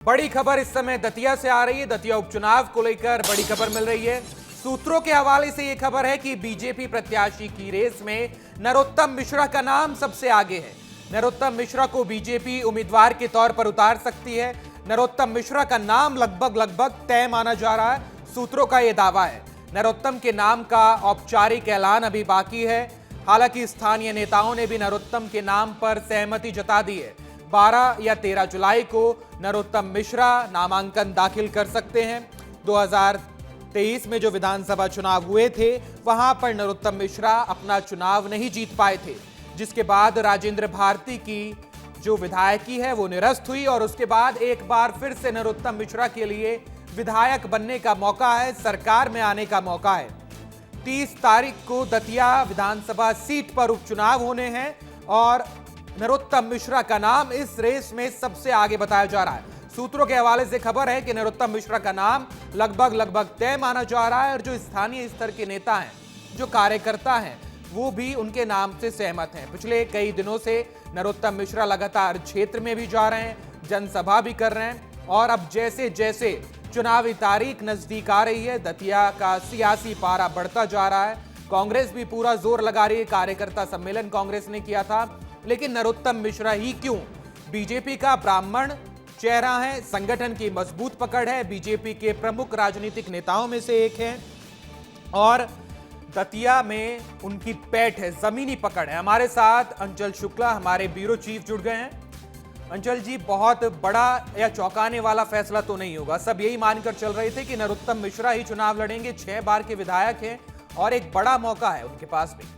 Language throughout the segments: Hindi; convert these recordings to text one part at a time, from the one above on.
बड़ी खबर इस समय दतिया से आ रही है। दतिया उपचुनाव को लेकर बड़ी खबर मिल रही है। सूत्रों के हवाले से यह खबर है कि बीजेपी प्रत्याशी की रेस में नरोत्तम मिश्रा का नाम सबसे आगे है। नरोत्तम मिश्रा को बीजेपी उम्मीदवार के तौर पर उतार सकती है। नरोत्तम मिश्रा का नाम लगभग तय माना जा रहा है। सूत्रों का यह दावा है। नरोत्तम के नाम का औपचारिक ऐलान अभी बाकी है। हालांकि स्थानीय नेताओं ने भी नरोत्तम के नाम पर सहमति जता दी है। 12 या 13 जुलाई को नरोत्तम मिश्रा नामांकन दाखिल कर सकते हैं। 2023 में जो विधानसभा चुनाव हुए थे वहां पर नरोत्तम मिश्रा अपना चुनाव नहीं जीत पाए थे, जिसके बाद राजेंद्र भारती की जो विधायकी है वो निरस्त हुई और उसके बाद एक बार फिर से नरोत्तम मिश्रा के लिए विधायक बनने का मौका है, सरकार में आने का मौका है। 30 तारीख को दतिया विधानसभा सीट पर उपचुनाव होने हैं और नरोत्तम मिश्रा का नाम इस रेस में सबसे आगे बताया जा रहा है। सूत्रों के हवाले से खबर है कि नरोत्तम मिश्रा का नाम लगभग तय माना जा रहा है और जो स्थानीय स्तर के नेता हैं, जो कार्यकर्ता हैं, वो भी उनके नाम से सहमत हैं। पिछले कई दिनों से नरोत्तम मिश्रा लगातार क्षेत्र में भी जा रहे हैं, जनसभा भी कर रहे हैं और अब जैसे जैसे चुनावी तारीख नजदीक आ रही है, दतिया का सियासी पारा बढ़ता जा रहा है। कांग्रेस भी पूरा जोर लगा रही है। कार्यकर्ता सम्मेलन कांग्रेस ने किया था, लेकिन नरोत्तम मिश्रा ही क्यों? बीजेपी का ब्राह्मण चेहरा है, संगठन की मजबूत पकड़ है, बीजेपी के प्रमुख राजनीतिक नेताओं में से एक है और दतिया में उनकी पैठ है, जमीनी पकड़ है। हमारे साथ अंचल शुक्ला, हमारे ब्यूरो चीफ, जुड़ गए हैं। अंचल जी, बहुत बड़ा या चौंकाने वाला फैसला तो नहीं होगा। सब यही मानकर चल रहे थे कि नरोत्तम मिश्रा ही चुनाव लड़ेंगे। 6 बार के विधायक हैं और एक बड़ा मौका है उनके पास भी।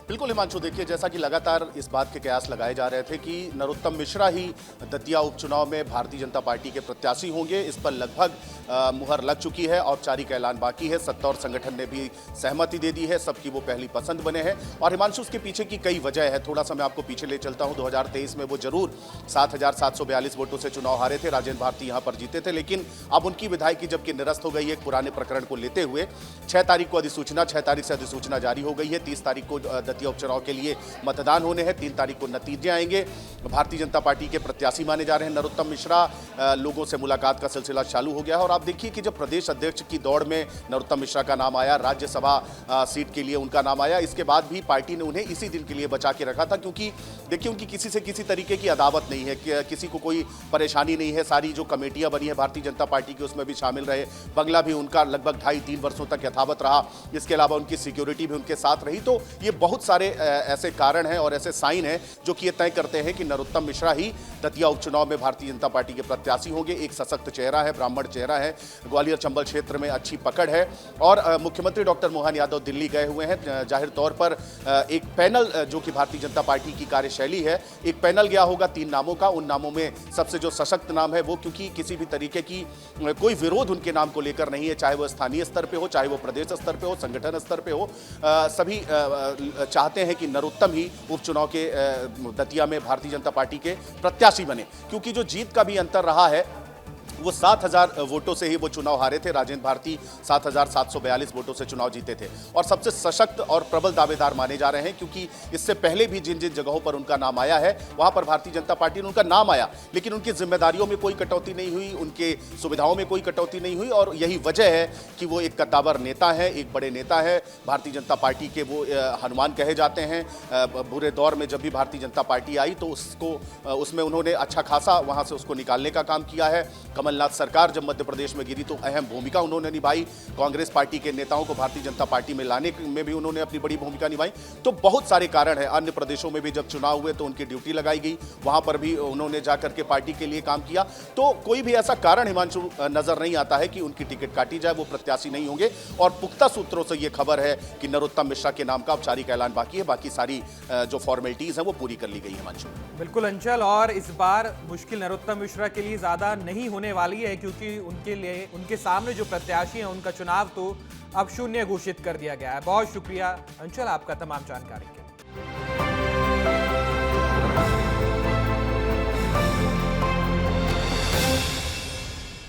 बिल्कुल हिमांशु, देखिए, जैसा कि लगातार इस बात के कयास लगाए जा रहे थे कि नरोत्तम मिश्रा ही दतिया उपचुनाव में भारतीय जनता पार्टी के प्रत्याशी होंगे, इस पर लगभग मुहर लग चुकी है। औपचारिक ऐलान बाकी है। सत्ता और संगठन ने भी सहमति दे दी है। सबकी वो पहली पसंद बने हैं और हिमांशु, उसके पीछे की कई वजह है। थोड़ा सा मैं आपको पीछे ले चलता हूँ। 2023 में वो जरूर 7,742 वोटों से चुनाव हारे थे। राजेंद्र भारती यहाँ पर जीते थे, लेकिन अब उनकी विधायकी जबकि निरस्त हो गई है, एक पुराने प्रकरण को लेते हुए 6 तारीख को अधिसूचना, 6 तारीख से अधिसूचना जारी हो गई है। 30 तारीख को दतिया उपचुनाव के लिए मतदान होने हैं। 3 तारीख को नतीजे आएंगे। भारतीय जनता पार्टी के प्रत्याशी माने जा रहे हैं नरोत्तम मिश्रा। लोगों से मुलाकात का सिलसिला चालू हो गया है और आप देखिए कि जब प्रदेश अध्यक्ष की दौड़ में नरोत्तम मिश्रा का नाम आया, राज्यसभा सीट के लिए उनका नाम आया, इसके बाद भी पार्टी ने उन्हें इसी दिन के लिए बचा के रखा था, क्योंकि देखिए उनकी किसी से किसी तरीके की अदावत नहीं है, किसी को कोई परेशानी नहीं है। सारी जो कमेटियां बनी है भारतीय जनता पार्टी की, उसमें भी शामिल रहे। बंगला भी उनका लगभग 2.5-3 वर्षों तक यथावत रहा। इसके अलावा उनकी सिक्योरिटी भी उनके साथ रही। तो ये बहुत सारे ऐसे कारण हैं और ऐसे साइन हैं जो कि ये तय करते हैं कि नरोत्तम मिश्रा ही दतिया उपचुनाव में भारतीय जनता पार्टी के प्रत्याशी होंगे। एक सशक्त चेहरा है, ब्राह्मण चेहरा है, ग्वालियर चंबल क्षेत्र में अच्छी पकड़ है और मुख्यमंत्री डॉक्टर मोहन यादव दिल्ली गए हुए हैं। जाहिर तौर पर एक पैनल, जो कि भारतीय जनता पार्टी की कार्यशैली है, एक पैनल गया होगा 3 नामों का। उन नामों में सबसे जो सशक्त नाम है वो, क्योंकि किसी भी तरीके की कोई विरोध उनके नाम को लेकर नहीं है, चाहे वो स्थानीय स्तर पे हो, चाहे वो प्रदेश स्तर पे हो, संगठन स्तर पे हो, सभी चाहते हैं कि नरोत्तम ही उपचुनाव के दतिया में भारतीय जनता पार्टी के प्रत्याशी बने, क्योंकि जो जीत का भी अंतर रहा है वो 7,000 वोटों से ही वो चुनाव हारे थे। राजेंद्र भारती 7,742 वोटों से चुनाव जीते थे और सबसे सशक्त और प्रबल दावेदार माने जा रहे हैं, क्योंकि इससे पहले भी जिन जिन जगहों पर उनका नाम आया है वहां पर भारतीय जनता पार्टी ने उनका नाम आया, लेकिन उनकी जिम्मेदारियों में कोई कटौती नहीं हुई, उनके सुविधाओं में कोई कटौती नहीं हुई और यही वजह है कि वो एक कद्दावर नेता है, एक बड़े नेता है। भारतीय जनता पार्टी के वो हनुमान कहे जाते हैं। बुरे दौर में जब भी भारतीय जनता पार्टी आई तो उसमें उन्होंने अच्छा खासा वहां से उसको निकालने का काम किया है। कमलनाथ सरकार जब मध्य प्रदेश में गिरी तो अहम भूमिका उन्होंने निभाई। कांग्रेस पार्टी के नेताओं को भारतीय जनता पार्टी में लाने में भी उन्होंने अपनी बड़ी भूमिका निभाई। तो बहुत सारे कारण हैं। अन्य प्रदेशों में भी जब चुनाव हुए तो उनकी ड्यूटी लगाई गई, वहां पर भी उन्होंने जाकर के पार्टी के लिए काम किया। तो कोई भी ऐसा कारण हिमांशु नजर नहीं आता है कि उनकी टिकट काटी जाए, वो प्रत्याशी नहीं होंगे। और पुख्ता सूत्रों से यह खबर है कि नरोत्तम मिश्रा के नाम का औपचारिक ऐलान बाकी है। बाकी सारी जो फॉर्मेलिटीज हैं वो पूरी कर ली गई है हिमांशु। बिल्कुल अंचल, और इस बार मुश्किल नरोत्तम मिश्रा के लिए ज्यादा नहीं होने वाली है, क्योंकि उनके लिए, उनके सामने जो प्रत्याशी हैं उनका चुनाव तो अब शून्य घोषित कर दिया गया है। बहुत शुक्रिया अंचल आपका तमाम जानकारी।